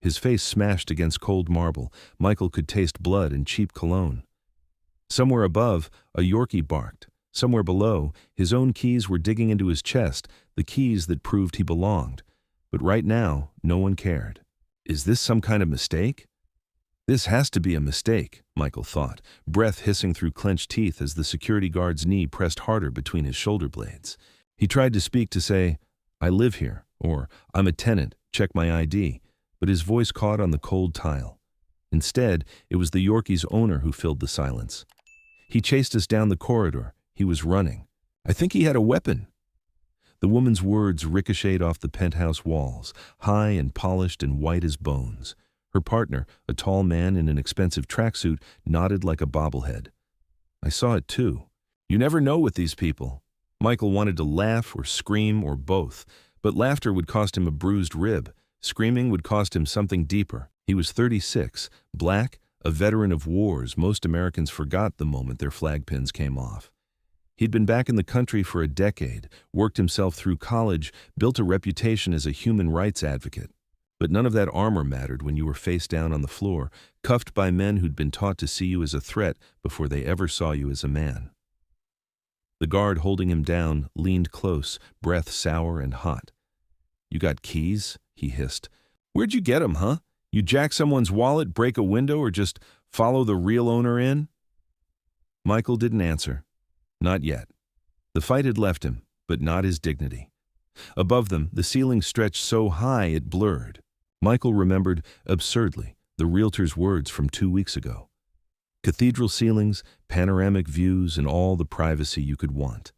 His face smashed against cold marble. Michael could taste blood and cheap cologne. Somewhere above, a Yorkie barked. Somewhere below, his own keys were digging into his chest, the keys that proved he belonged. But right now, no one cared. Is this some kind of mistake? This has to be a mistake, Michael thought, breath hissing through clenched teeth as the security guard's knee pressed harder between his shoulder blades. He tried to speak to say, "I live here," or "I'm a tenant, check my ID," but his voice caught on the cold tile. Instead, it was the Yorkie's owner who filled the silence. "He chased us down the corridor. He was running. I think he had a weapon." The woman's words ricocheted off the penthouse walls, high and polished and white as bones. Her partner, a tall man in an expensive tracksuit, nodded like a bobblehead. "I saw it too. You never know with these people." Michael wanted to laugh or scream or both, but laughter would cost him a bruised rib. Screaming would cost him something deeper. He was 36, black, a veteran of wars most Americans forgot the moment their flag pins came off. He'd been back in the country for a decade, worked himself through college, built a reputation as a human rights advocate. But none of that armor mattered when you were face down on the floor, cuffed by men who'd been taught to see you as a threat before they ever saw you as a man. The guard holding him down leaned close, breath sour and hot. "You got keys?" he hissed. "Where'd you get 'em, huh? You jack someone's wallet, break a window, or just follow the real owner in?" Michael didn't answer. Not yet. The fight had left him, but not his dignity. Above them, the ceiling stretched so high it blurred. Michael remembered, absurdly, the realtor's words from 2 weeks ago. Cathedral ceilings, panoramic views, and all the privacy you could want.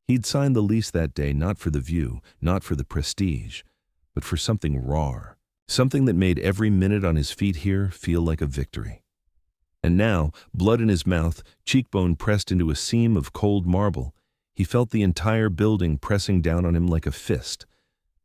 He'd signed the lease that day not for the view, not for the prestige, but for something raw, something that made every minute on his feet here feel like a victory. And now, blood in his mouth, cheekbone pressed into a seam of cold marble, he felt the entire building pressing down on him like a fist.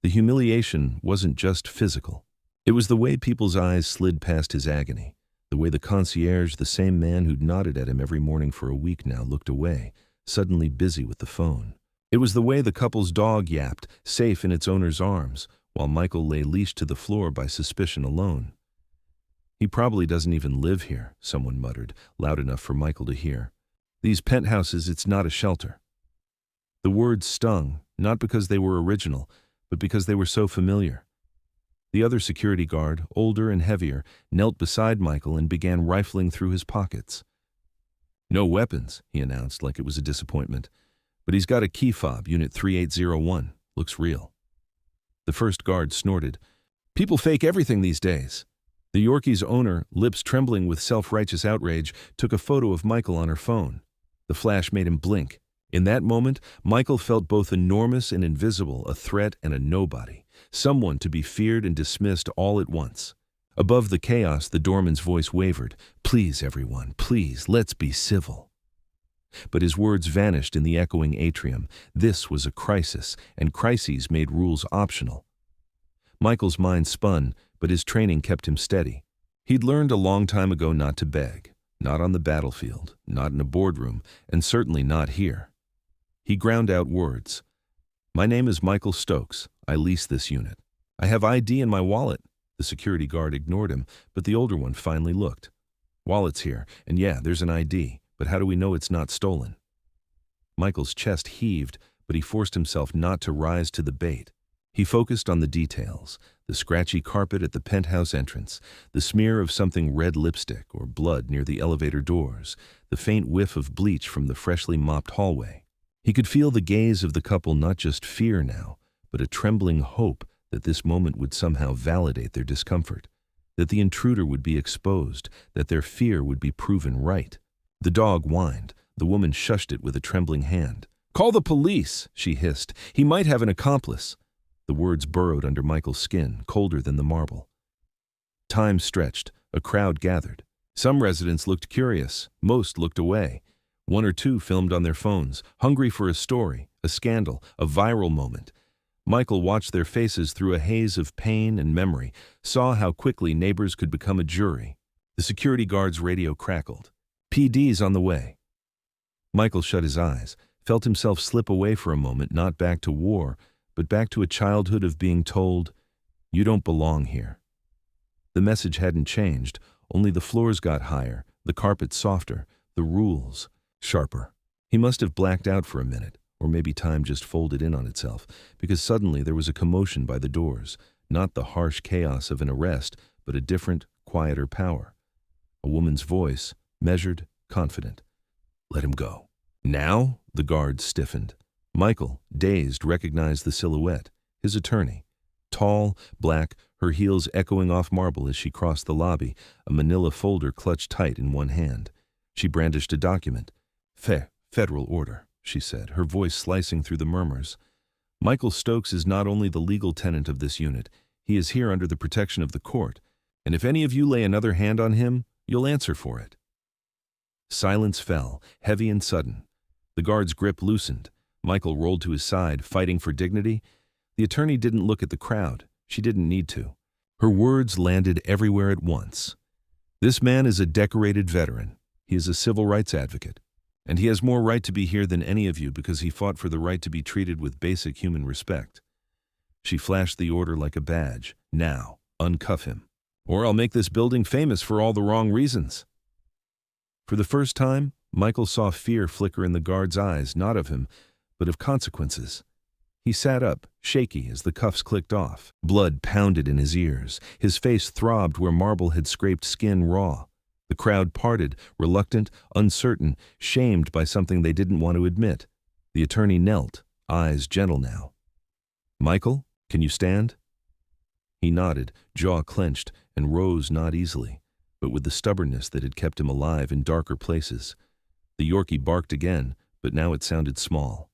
The humiliation wasn't just physical. It was the way people's eyes slid past his agony, the way the concierge, the same man who'd nodded at him every morning for a week now, looked away, suddenly busy with the phone. It was the way the couple's dog yapped, safe in its owner's arms, while Michael lay leashed to the floor by suspicion alone. "He probably doesn't even live here," someone muttered, loud enough for Michael to hear. "These penthouses, it's not a shelter." The words stung, not because they were original, but because they were so familiar. The other security guard, older and heavier, knelt beside Michael and began rifling through his pockets. "No weapons," he announced like it was a disappointment. "But he's got a key fob, Unit 3801. Looks real." The first guard snorted. "People fake everything these days." The Yorkie's owner, lips trembling with self-righteous outrage, took a photo of Michael on her phone. The flash made him blink. In that moment, Michael felt both enormous and invisible, a threat and a nobody, someone to be feared and dismissed all at once. Above the chaos, the doorman's voice wavered. "Please, everyone, please, let's be civil." But his words vanished in the echoing atrium. This was a crisis, and crises made rules optional. Michael's mind spun, but his training kept him steady. He'd learned a long time ago not to beg, not on the battlefield, not in a boardroom, and certainly not here. He ground out words. "My name is Michael Stokes. I lease this unit. I have ID in my wallet." The security guard ignored him, but the older one finally looked. "Wallet's here, and yeah, there's an ID, but how do we know it's not stolen?" Michael's chest heaved, but he forced himself not to rise to the bait. He focused on the details, the scratchy carpet at the penthouse entrance, the smear of something red lipstick or blood near the elevator doors, the faint whiff of bleach from the freshly mopped hallway. He could feel the gaze of the couple, not just fear now, but a trembling hope that this moment would somehow validate their discomfort, that the intruder would be exposed, that their fear would be proven right. The dog whined. The woman shushed it with a trembling hand. "Call the police," she hissed. "He might have an accomplice." The words burrowed under Michael's skin, colder than the marble. Time stretched. A crowd gathered. Some residents looked curious. Most looked away. One or two filmed on their phones, hungry for a story, a scandal, a viral moment. Michael watched their faces through a haze of pain and memory, saw how quickly neighbors could become a jury. The security guard's radio crackled. "PD's on the way." Michael shut his eyes, felt himself slip away for a moment, not back to war, but back to a childhood of being told, "You don't belong here." The message hadn't changed, only the floors got higher, the carpet softer, the rules sharper. He must have blacked out for a minute, or maybe time just folded in on itself, because suddenly there was a commotion by the doors, not the harsh chaos of an arrest, but a different, quieter power. A woman's voice, measured, confident. "Let him go." "Now?" The guards stiffened. Michael, dazed, recognized the silhouette, his attorney. Tall, black, her heels echoing off marble as she crossed the lobby, a manila folder clutched tight in one hand. She brandished a document. Federal order," she said, her voice slicing through the murmurs. "Michael Stokes is not only the legal tenant of this unit, he is here under the protection of the court, and if any of you lay another hand on him, you'll answer for it." Silence fell, heavy and sudden. The guard's grip loosened. Michael rolled to his side, fighting for dignity. The attorney didn't look at the crowd. She didn't need to. Her words landed everywhere at once. "This man is a decorated veteran. He is a civil rights advocate. And he has more right to be here than any of you because he fought for the right to be treated with basic human respect." She flashed the order like a badge. "Now, uncuff him. Or I'll make this building famous for all the wrong reasons." For the first time, Michael saw fear flicker in the guard's eyes, not of him, but of consequences. He sat up, shaky as the cuffs clicked off. Blood pounded in his ears. His face throbbed where marble had scraped skin raw. The crowd parted, reluctant, uncertain, shamed by something they didn't want to admit. The attorney knelt, eyes gentle now. "Michael, can you stand?" He nodded, jaw clenched, and rose not easily, but with the stubbornness that had kept him alive in darker places. The Yorkie barked again, but now it sounded small.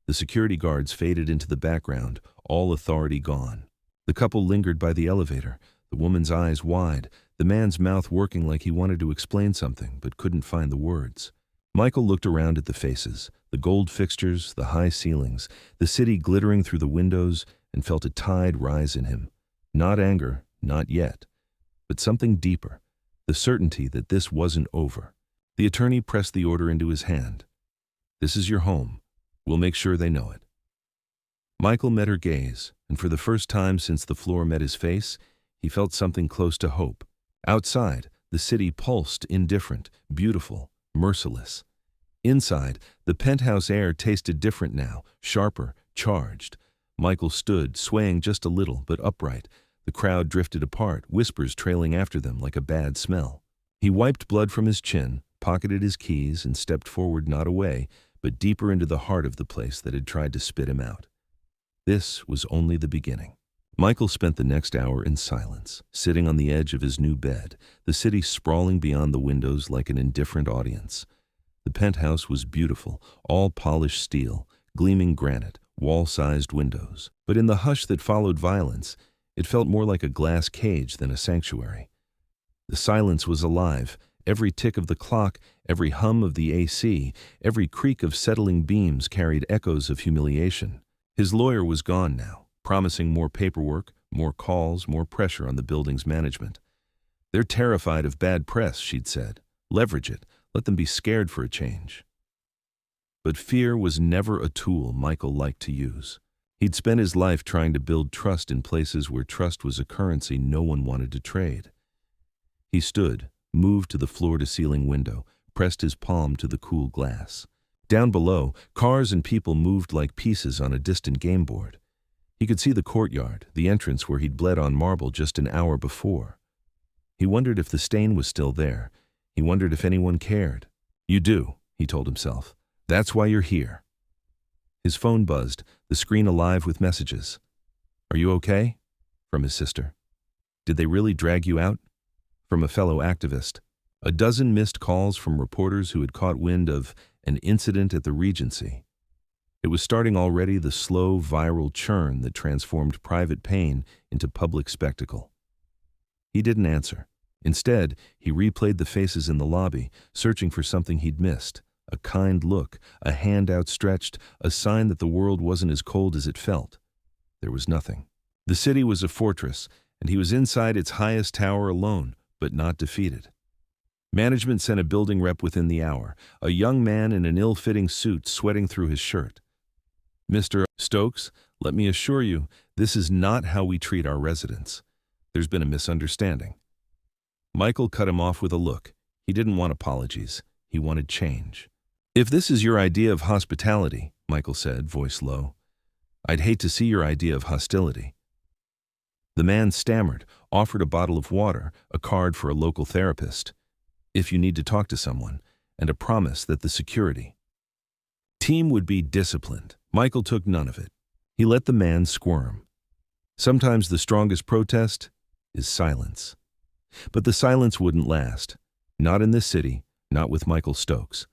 The security guards faded into the background, all authority gone. The couple lingered by the elevator, the woman's eyes wide, the man's mouth working like he wanted to explain something but couldn't find the words. Michael looked around at the faces, the gold fixtures, the high ceilings, the city glittering through the windows, and felt a tide rise in him. Not anger, not yet, but something deeper, the certainty that this wasn't over. The attorney pressed the order into his hand. "This is your home. We'll make sure they know it." Michael met her gaze, and for the first time since the floor met his face, he felt something close to hope. Outside, the city pulsed indifferent, beautiful, merciless. Inside, the penthouse air tasted different now, sharper, charged. Michael stood, swaying just a little, but upright. The crowd drifted apart, whispers trailing after them like a bad smell. He wiped blood from his chin, pocketed his keys, and stepped forward not away, but deeper into the heart of the place that had tried to spit him out. This was only the beginning. Michael spent the next hour in silence, sitting on the edge of his new bed, the city sprawling beyond the windows like an indifferent audience. The penthouse was beautiful, all polished steel, gleaming granite, wall-sized windows. But in the hush that followed violence, it felt more like a glass cage than a sanctuary. The silence was alive. Every tick of the clock, every hum of the AC, every creak of settling beams carried echoes of humiliation. His lawyer was gone now, promising more paperwork, more calls, more pressure on the building's management. "They're terrified of bad press," she'd said. "Leverage it. Let them be scared for a change." But fear was never a tool Michael liked to use. He'd spent his life trying to build trust in places where trust was a currency no one wanted to trade. He stood, moved to the floor-to-ceiling window, pressed his palm to the cool glass. Down below, cars and people moved like pieces on a distant game board. He could see the courtyard, the entrance where he'd bled on marble just an hour before. He wondered if the stain was still there. He wondered if anyone cared. "You do," he told himself. "That's why you're here." His phone buzzed, the screen alive with messages. "Are you okay?" From his sister. "Did they really drag you out?" From a fellow activist. A dozen missed calls from reporters who had caught wind of an incident at the Regency. It was starting already, the slow, viral churn that transformed private pain into public spectacle. He didn't answer. Instead, he replayed the faces in the lobby, searching for something he'd missed. A kind look, a hand outstretched, a sign that the world wasn't as cold as it felt. There was nothing. The city was a fortress, and he was inside its highest tower alone, but not defeated. Management sent a building rep within the hour, a young man in an ill-fitting suit sweating through his shirt. "Mr. Stokes, let me assure you, this is not how we treat our residents. There's been a misunderstanding. Michael cut him off with a look. He didn't want apologies. He wanted change. "If this is your idea of hospitality," Michael said, voice low, "I'd hate to see your idea of hostility." The man stammered, offered a bottle of water, a card for a local therapist, if you need to talk to someone, and a promise that the security team would be disciplined. Michael took none of it. He let the man squirm. Sometimes the strongest protest is silence. But the silence wouldn't last. Not in this city, not with Michael Stokes.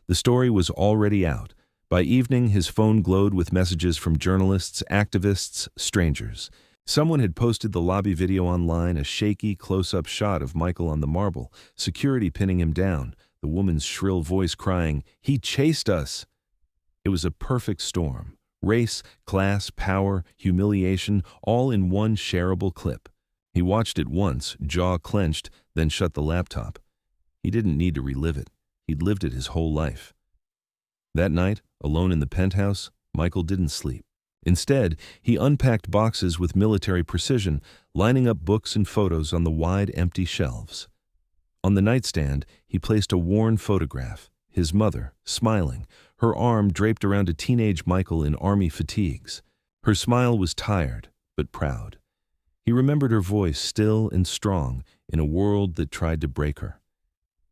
The story was already out. By evening, his phone glowed with messages from journalists, activists, strangers. Someone had posted the lobby video online, a shaky, close-up shot of Michael on the marble, security pinning him down, the woman's shrill voice crying, "He chased us!" It was a perfect storm. Race, class, power, humiliation, all in one shareable clip. He watched it once, jaw clenched, then shut the laptop. He didn't need to relive it. He'd lived it his whole life. That night, alone in the penthouse, Michael didn't sleep. Instead, he unpacked boxes with military precision, lining up books and photos on the wide, empty shelves. On the nightstand, he placed a worn photograph, his mother, smiling, her arm draped around a teenage Michael in army fatigues. Her smile was tired, but proud. He remembered her voice, still and strong, in a world that tried to break her.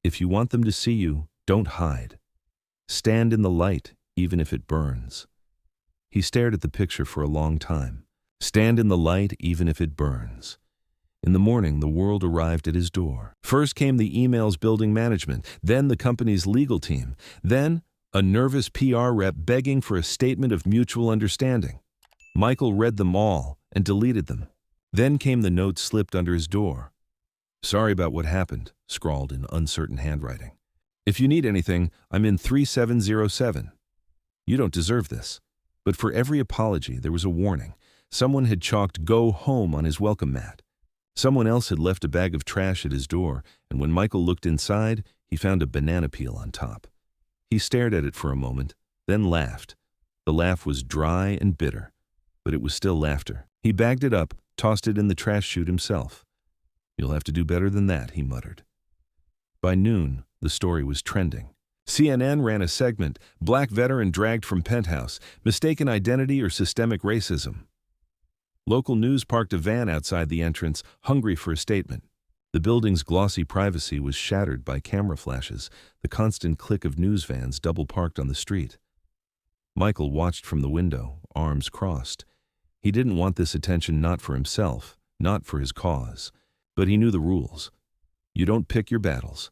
"If you want them to see you, don't hide. Stand in the light, even if it burns." He stared at the picture for a long time. Stand in the light, even if it burns. In the morning, the world arrived at his door. First came the emails building management, then the company's legal team, then a nervous PR rep begging for a statement of mutual understanding. Michael read them all and deleted them. Then came the note slipped under his door. "Sorry about what happened," scrawled in uncertain handwriting. "If you need anything, I'm in 3707. You don't deserve this." But for every apology, there was a warning. Someone had chalked "Go home" on his welcome mat. Someone else had left a bag of trash at his door, and when Michael looked inside, he found a banana peel on top. He stared at it for a moment, then laughed. The laugh was dry and bitter, but it was still laughter. He bagged it up, tossed it in the trash chute himself. "You'll have to do better than that," he muttered. By noon, the story was trending. CNN ran a segment, "Black Veteran Dragged from Penthouse, Mistaken Identity or Systemic Racism." Local news parked a van outside the entrance, hungry for a statement. The building's glossy privacy was shattered by camera flashes, the constant click of news vans double-parked on the street. Michael watched from the window, arms crossed. He didn't want this attention, not for himself, not for his cause. But he knew the rules. You don't pick your battles.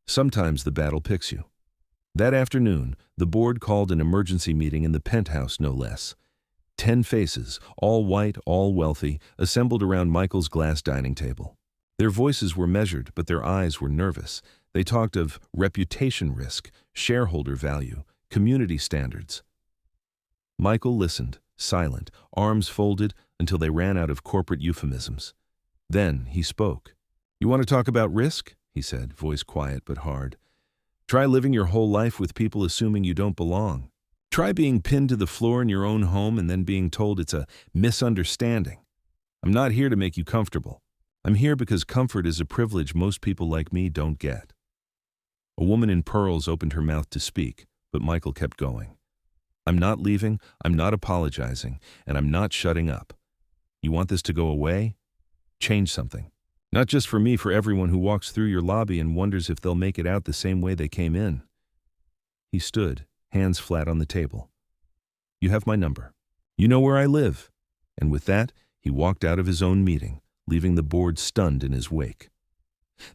Sometimes the battle picks you. That afternoon, the board called an emergency meeting in the penthouse, no less. 10 faces, all white, all wealthy, assembled around Michael's glass dining table. Their voices were measured, but their eyes were nervous. They talked of reputation risk, shareholder value, community standards. Michael listened, silent, arms folded, until they ran out of corporate euphemisms. Then he spoke. "You want to talk about risk?" he said, voice quiet but hard. "Try living your whole life with people assuming you don't belong. Try being pinned to the floor in your own home and then being told it's a misunderstanding. I'm not here to make you comfortable. I'm here because comfort is a privilege most people like me don't get." A woman in pearls opened her mouth to speak, but Michael kept going. "I'm not leaving, I'm not apologizing, and I'm not shutting up. You want this to go away? Change something. Not just for me, for everyone who walks through your lobby and wonders if they'll make it out the same way they came in." He stood, hands flat on the table. "You have my number. You know where I live." And with that, he walked out of his own meeting, leaving the board stunned in his wake.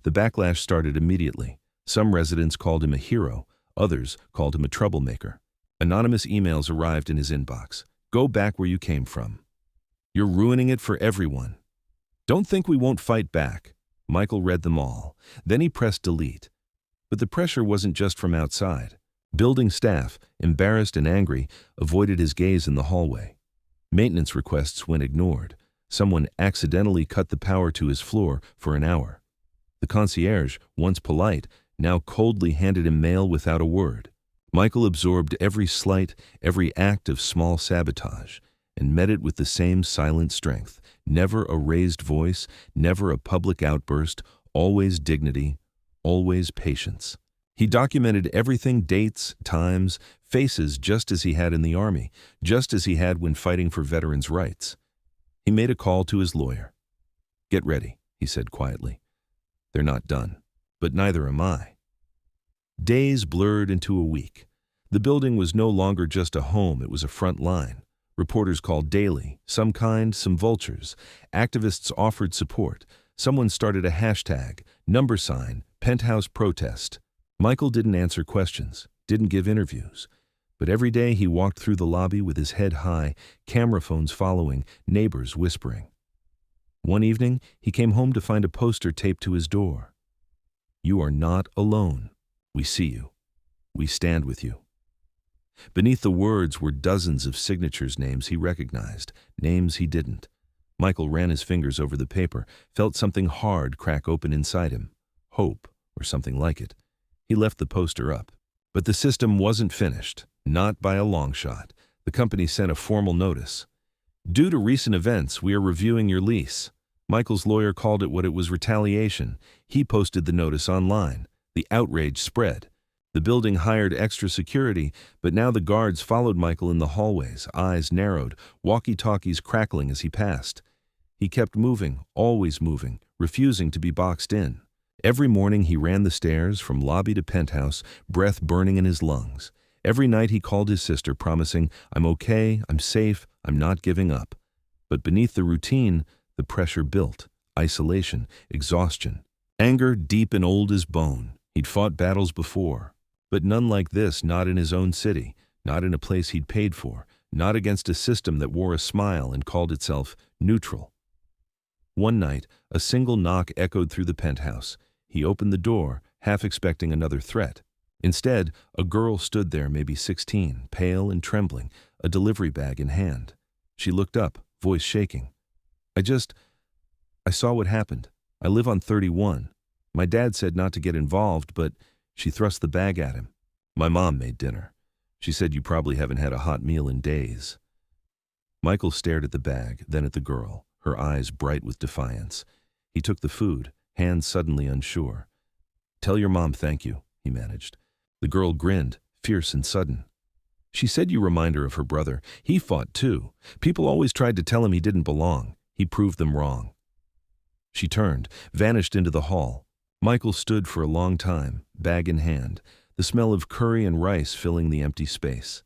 The backlash started immediately. Some residents called him a hero, others called him a troublemaker. Anonymous emails arrived in his inbox. "Go back where you came from. You're ruining it for everyone. Don't think we won't fight back." Michael read them all. Then he pressed delete. But the pressure wasn't just from outside. Building staff, embarrassed and angry, avoided his gaze in the hallway. Maintenance requests went ignored. Someone accidentally cut the power to his floor for an hour. The concierge, once polite, now coldly handed him mail without a word. Michael absorbed every slight, every act of small sabotage, and met it with the same silent strength. Never a raised voice, never a public outburst, Always dignity, always patience. He documented everything, dates, times, faces, just as he had in the army, just as he had when fighting for veterans' rights. He made a call to his lawyer. "Get ready," he said quietly. "They're not done, but neither am I." Days blurred into a week. The building was no longer just a home, it was a front line. Reporters called daily, some kind, some vultures. Activists offered support. Someone started a hashtag, number sign, Penthouse protest. Michael didn't answer questions, didn't give interviews. But every day he walked through the lobby with his head high, camera phones following, neighbors whispering. One evening, he came home to find a poster taped to his door. "You are not alone. We see you. We stand with you." Beneath the words were dozens of signatures, names he recognized, names he didn't. Michael ran his fingers over the paper, felt something hard crack open inside him. Hope, or something like it. He left the poster up. But the system wasn't finished, not by a long shot. The company sent a formal notice. "Due to recent events, we are reviewing your lease." Michael's lawyer called it what it was, retaliation. He posted the notice online. The outrage spread. The building hired extra security, but now the guards followed Michael in the hallways, eyes narrowed, walkie-talkies crackling as he passed. He kept moving, always moving, refusing to be boxed in. Every morning he ran the stairs, from lobby to penthouse, breath burning in his lungs. Every night he called his sister, promising, "I'm okay, I'm safe, I'm not giving up." But beneath the routine, the pressure built. Isolation, exhaustion. Anger deep and old as bone. He'd fought battles before. But none like this, not in his own city, not in a place he'd paid for, not against a system that wore a smile and called itself neutral. One night, a single knock echoed through the penthouse. He opened the door, half expecting another threat. Instead, a girl stood there, maybe 16, pale and trembling, a delivery bag in hand. She looked up, voice shaking. I saw what happened. I live on 31. My dad said not to get involved, but..." She thrust the bag at him. "My mom made dinner. She said you probably haven't had a hot meal in days." Michael stared at the bag, then at the girl, her eyes bright with defiance. He took the food, hands suddenly unsure. "Tell your mom thank you," he managed. The girl grinned, fierce and sudden. "She said you remind her of her brother. He fought too. People always tried to tell him he didn't belong. He proved them wrong." She turned, vanished into the hall. Michael stood for a long time, bag in hand, the smell of curry and rice filling the empty space.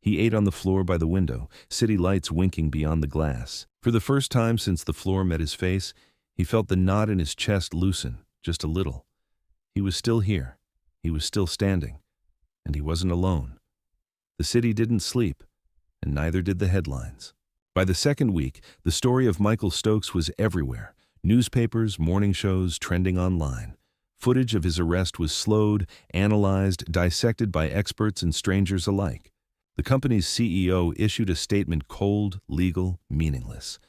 He ate on the floor by the window, city lights winking beyond the glass. For the first time since the floor met his face, he felt the knot in his chest loosen, just a little. He was still here. He was still standing. And he wasn't alone. The city didn't sleep, and neither did the headlines. By the second week, the story of Michael Stokes was everywhere. Newspapers, morning shows, trending online. Footage of his arrest was slowed, analyzed, dissected by experts and strangers alike. The company's CEO issued a statement, cold, legal, meaningless.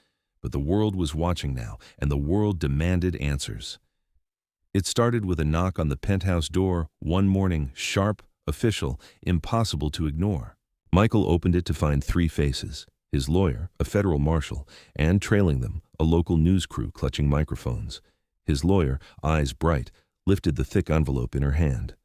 But the world was watching now, and the world demanded answers. It started with a knock on the penthouse door, one morning, sharp, official, impossible to ignore. Michael opened it to find three faces: his lawyer, a federal marshal, and trailing them, a local news crew clutching microphones. His lawyer, eyes bright, lifted the thick envelope in her hand.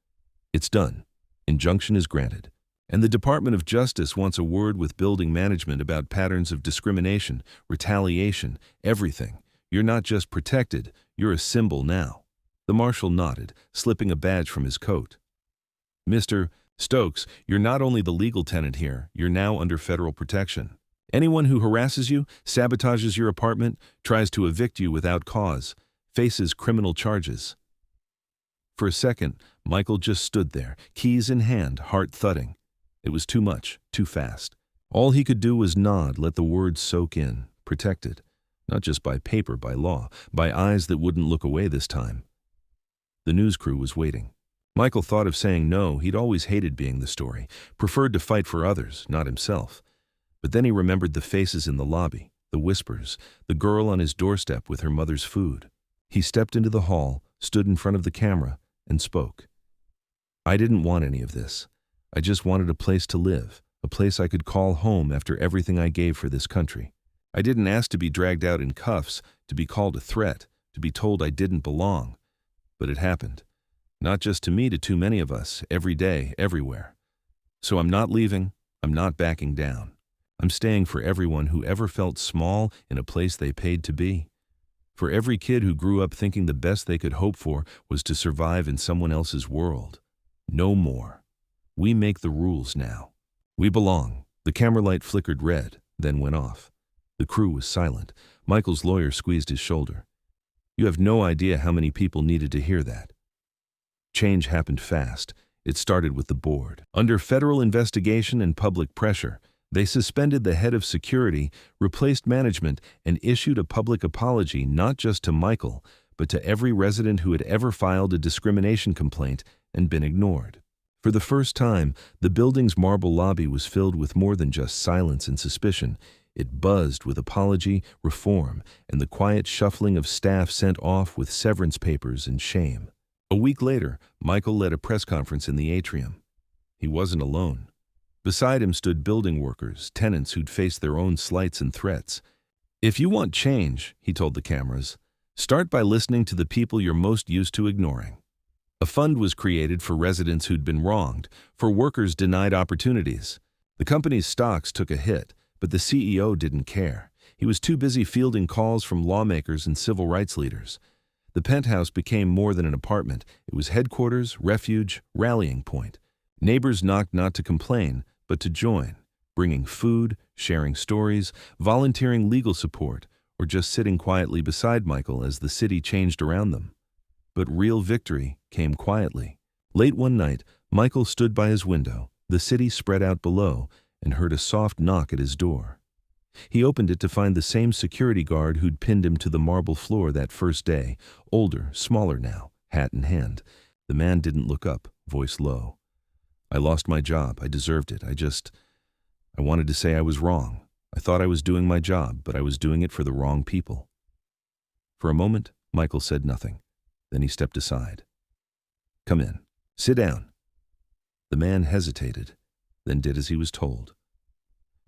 "It's done. Injunction is granted. And the Department of Justice wants a word with building management about patterns of discrimination, retaliation, everything. You're not just protected, you're a symbol now." The marshal nodded, slipping a badge from his coat. "Mr. Stokes, you're not only the legal tenant here, you're now under federal protection. Anyone who harasses you, sabotages your apartment, tries to evict you without cause, faces criminal charges." For a second, Michael just stood there, keys in hand, heart thudding. It was too much, too fast. All he could do was nod, let the words soak in, protected. Not just by paper, by law, by eyes that wouldn't look away this time. The news crew was waiting. Michael thought of saying no. He'd always hated being the story, preferred to fight for others, not himself. But then he remembered the faces in the lobby, the whispers, the girl on his doorstep with her mother's food. He stepped into the hall, stood in front of the camera, and spoke. "I didn't want any of this. I just wanted a place to live, a place I could call home after everything I gave for this country. I didn't ask to be dragged out in cuffs, to be called a threat, to be told I didn't belong. But it happened. Not just to me, to too many of us, every day, everywhere. So I'm not leaving, I'm not backing down. I'm staying for everyone who ever felt small in a place they paid to be. For every kid who grew up thinking the best they could hope for was to survive in someone else's world. No more. We make the rules now. We belong. The camera light flickered red, then went off. The crew was silent. Michael's lawyer squeezed his shoulder. You have no idea how many people needed to hear that. Change happened fast. It started with the board. Under federal investigation and public pressure, they suspended the head of security, replaced management, and issued a public apology not just to Michael, but to every resident who had ever filed a discrimination complaint and been ignored. For the first time, the building's marble lobby was filled with more than just silence and suspicion. It buzzed with apology, reform, and the quiet shuffling of staff sent off with severance papers and shame. A week later, Michael led a press conference in the atrium. He wasn't alone. Beside him stood building workers, tenants who'd faced their own slights and threats. If you want change, he told the cameras, start by listening to the people you're most used to ignoring. A fund was created for residents who'd been wronged, for workers denied opportunities. The company's stocks took a hit, but the CEO didn't care. He was too busy fielding calls from lawmakers and civil rights leaders. The Penthouse became more than an apartment. It was headquarters, refuge, rallying point. Neighbors knocked not to complain, but to join, bringing food, sharing stories, volunteering legal support, or just sitting quietly beside Michael as the city changed around them. But real victory came quietly. Late one night, Michael stood by his window, the city spread out below, and heard a soft knock at his door. He opened it to find the same security guard who'd pinned him to the marble floor that first day, older, smaller now, hat in hand. The man didn't look up, voice low. I lost my job. I deserved it. I wanted to say I was wrong. I thought I was doing my job, but I was doing it for the wrong people. For a moment, Michael said nothing. Then he stepped aside. Come in. Sit down. The man hesitated, then did as he was told.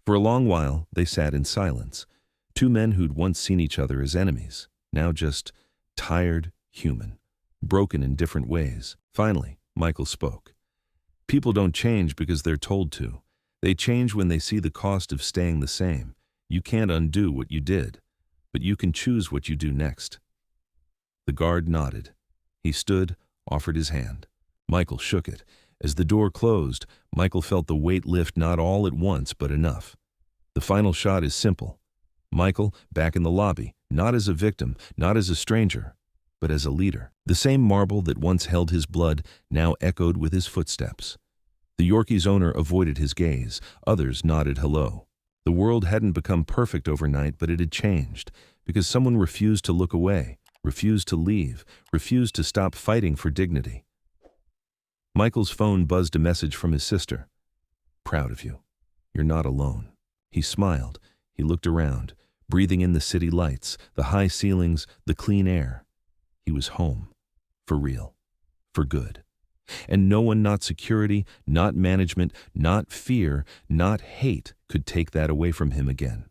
For a long while, they sat in silence. Two men who'd once seen each other as enemies, now just tired, human, broken in different ways. Finally, Michael spoke. People don't change because they're told to. They change when they see the cost of staying the same. You can't undo what you did, but you can choose what you do next. The guard nodded. He stood, offered his hand. Michael shook it. As the door closed, Michael felt the weight lift, not all at once, but enough. The final shot is simple. Michael, back in the lobby, not as a victim, not as a stranger, but as a leader. The same marble that once held his blood now echoed with his footsteps. The Yorkie's owner avoided his gaze. Others nodded hello. The world hadn't become perfect overnight, but it had changed, because someone refused to look away, refused to leave, refused to stop fighting for dignity. Michael's phone buzzed a message from his sister. Proud of you. You're not alone. He smiled. He looked around, breathing in the city lights, the high ceilings, the clean air. He was home. For real. For good. And no one, not security, not management, not fear, not hate, could take that away from him again.